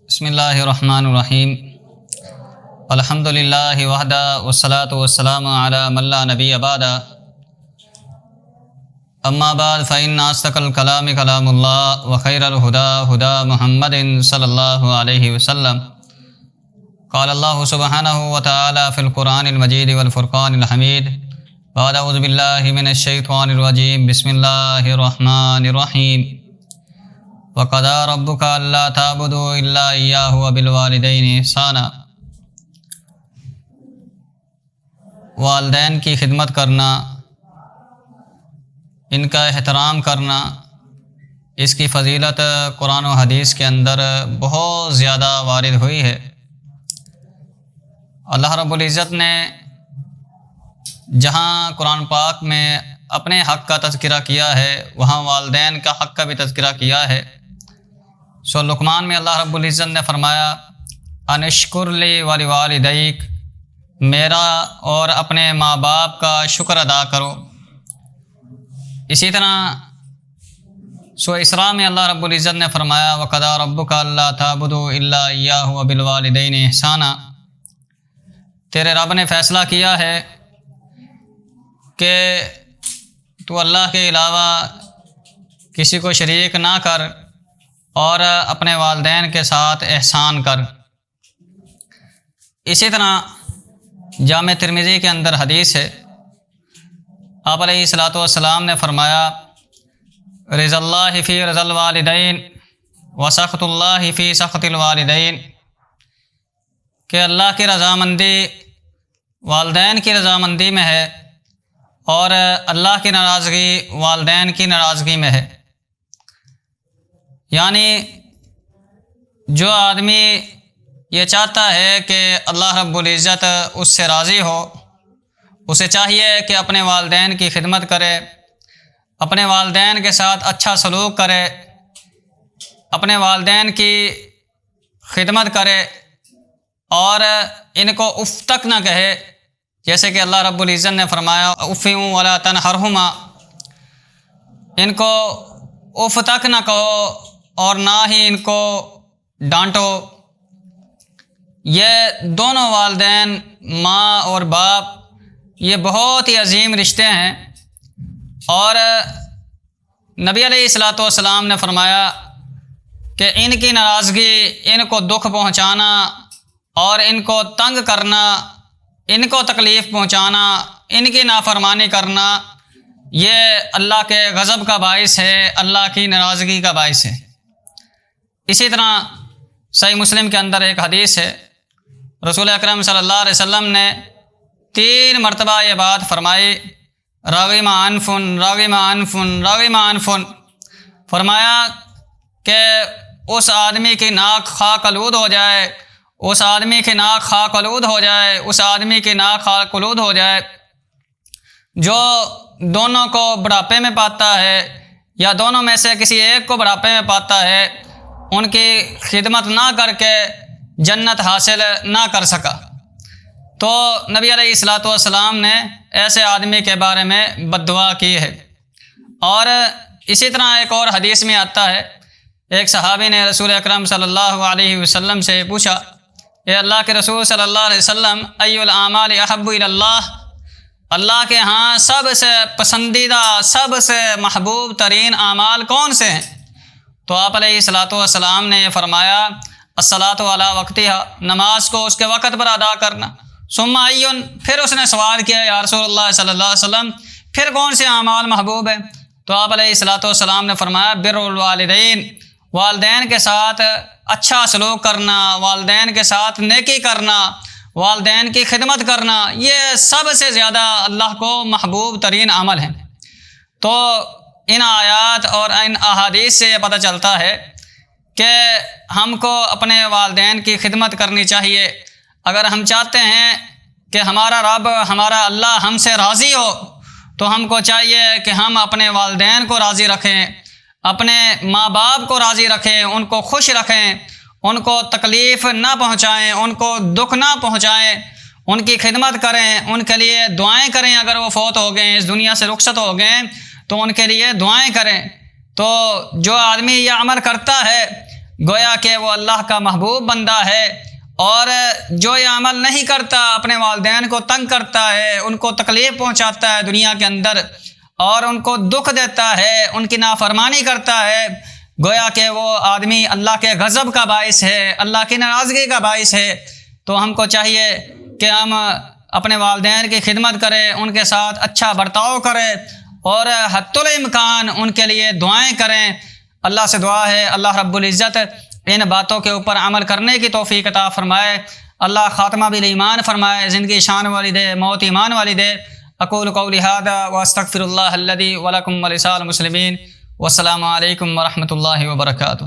بسم اللہ الرحمن الرحیم الحمد للہ وحدہ والصلاة والسلام علی من لا نبی بعدہ اما بعد فإن أصدق الكلام كلام الله وخير الهدى هدى محمد صلی اللہ علیہ وسلم قال اللہ سبحانہ وتعالی فی القرآن المجید والفرقان الحمید بعد اعوذ باللہ من الشیطان الرجیم بسم اللہ الرحمن الرحیم وَقَضَىٰ رَبُّكَ أَلَّا تَعْبُدُوا إِلَّا إِيَّاهُ وَبِالْوَالِدَيْنِ إِحْسَانًا۔ والدین کی خدمت کرنا، ان کا احترام کرنا، اس کی فضیلت قرآن و حدیث کے اندر بہت زیادہ وارد ہوئی ہے۔ اللہ رب العزت نے جہاں قرآن پاک میں اپنے حق کا تذکرہ کیا ہے، وہاں والدین کا حق کا بھی تذکرہ کیا ہے۔ لقمان میں اللہ رب العزت نے فرمایا ان اشکر لی ولوالدیک، میرا اور اپنے ماں باپ کا شکر ادا کرو۔ اسی طرح اسراء میں اللہ رب العزت نے فرمایا وَقَضَىٰ رَبُّكَ أَلَّا تَعْبُدُوا إِلَّا إِيَّاهُ وَبِالْوَالِدَيْنِ إِحْسَانًا، تیرے رب نے فیصلہ کیا ہے کہ تو اللہ کے علاوہ کسی کو شریک نہ کر اور اپنے والدین کے ساتھ احسان کر۔ اسی طرح جامع ترمذی کے اندر حدیث ہے، آپ علیہ الصلاۃ والسلام نے فرمایا رضا اللہ فی رضا الوالدین وسخط اللہ فی سخط الوالدین، کہ اللہ کی رضامندی والدین کی رضامندی میں ہے اور اللہ کی ناراضگی والدین کی ناراضگی میں ہے۔ یعنی جو آدمی یہ چاہتا ہے کہ اللہ رب العزت اس سے راضی ہو، اسے چاہیے کہ اپنے والدین کی خدمت کرے، اپنے والدین کے ساتھ اچھا سلوک کرے، اپنے والدین کی خدمت کرے اور ان کو اف تک نہ کہے، جیسے کہ اللہ رب العزت نے فرمایا اف ولا تنہرہما، ان کو اف تک نہ کہو اور نہ ہی ان کو ڈانٹو۔ یہ دونوں والدین ماں اور باپ یہ بہت ہی عظیم رشتے ہیں، اور نبی علیہ الصلاۃ والسلام نے فرمایا کہ ان کی ناراضگی، ان کو دکھ پہنچانا اور ان کو تنگ کرنا، ان کو تکلیف پہنچانا، ان کی نافرمانی کرنا، یہ اللہ کے غضب کا باعث ہے، اللہ کی ناراضگی کا باعث ہے۔ اسی طرح صحیح مسلم کے اندر ایک حدیث ہے، رسول اکرم صلی اللہ علیہ وسلم نے 3 مرتبہ یہ بات فرمائی راغم انفن راغم انفن راغم انفن، فرمایا کہ اس آدمی کی ناک خاک آلود ہو جائے، اس آدمی کی ناک خاک آلود ہو جائے، اس آدمی کی ناک خاک آلود ہو جائے جو دونوں کو بڑھاپے میں پاتا ہے یا دونوں میں سے کسی ایک کو بڑھاپے میں پاتا ہے، ان کی خدمت نہ کر کے جنت حاصل نہ کر سکا۔ تو نبی علیہ الصلاۃ والسلام نے ایسے آدمی کے بارے میں بد دعا کی ہے۔ اور اسی طرح ایک اور حدیث میں آتا ہے، ایک صحابی نے رسول اکرم صلی اللہ علیہ وسلم سے پوچھا اے اللہ کے رسول صلی اللہ علیہ وسلم ای الاعمال احب الی اللہ، اللہ کے ہاں سب سے پسندیدہ، سب سے محبوب ترین اعمال کون سے ہیں؟ تو آپ علیہ الصلاۃ والسلام نے یہ فرمایا الصلاۃ علی وقتہا، نماز کو اس کے وقت پر ادا کرنا۔ ثم ایون، پھر اس نے سوال کیا یا رسول اللہ صلی اللہ علیہ وسلم پھر کون سے اعمال محبوب ہیں؟ تو آپ علیہ الصلاۃ والسلام نے فرمایا بر الوالدین، والدین کے ساتھ اچھا سلوک کرنا، والدین کے ساتھ نیکی کرنا، والدین کی خدمت کرنا، یہ سب سے زیادہ اللہ کو محبوب ترین عمل ہیں۔ تو ان آیات اور ان احادیث سے یہ پتہ چلتا ہے کہ ہم کو اپنے والدین کی خدمت کرنی چاہیے۔ اگر ہم چاہتے ہیں کہ ہمارا رب، ہمارا اللہ ہم سے راضی ہو، تو ہم کو چاہیے کہ ہم اپنے والدین کو راضی رکھیں، اپنے ماں باپ کو راضی رکھیں، ان کو خوش رکھیں، ان کو تکلیف نہ پہنچائیں، ان کو دکھ نہ پہنچائیں، ان کی خدمت کریں، ان کے لیے دعائیں کریں۔ اگر وہ فوت ہو گئے، اس دنیا سے رخصت ہو گئے، تو ان کے لیے دعائیں کریں۔ تو جو آدمی یہ عمل کرتا ہے گویا کہ وہ اللہ کا محبوب بندہ ہے، اور جو یہ عمل نہیں کرتا، اپنے والدین کو تنگ کرتا ہے، ان کو تکلیف پہنچاتا ہے دنیا کے اندر، اور ان کو دکھ دیتا ہے، ان کی نافرمانی کرتا ہے، گویا کہ وہ آدمی اللہ کے غضب کا باعث ہے، اللہ کی ناراضگی کا باعث ہے۔ تو ہم کو چاہیے کہ ہم اپنے والدین کی خدمت کریں، ان کے ساتھ اچھا برتاؤ کریں، اور حتی الامکان ان کے لیے دعائیں کریں۔ اللہ سے دعا ہے اللہ رب العزت ان باتوں کے اوپر عمل کرنے کی توفیق عطا فرمائے، اللہ خاتمہ بالایمان فرمائے، زندگی شان والی دے، موت ایمان والی دے۔ اقول قولی ھذا واستغفر اللہ الذی ولکم ولسائر المسلمین، والسلام علیکم ورحمۃ اللہ وبرکاتہ۔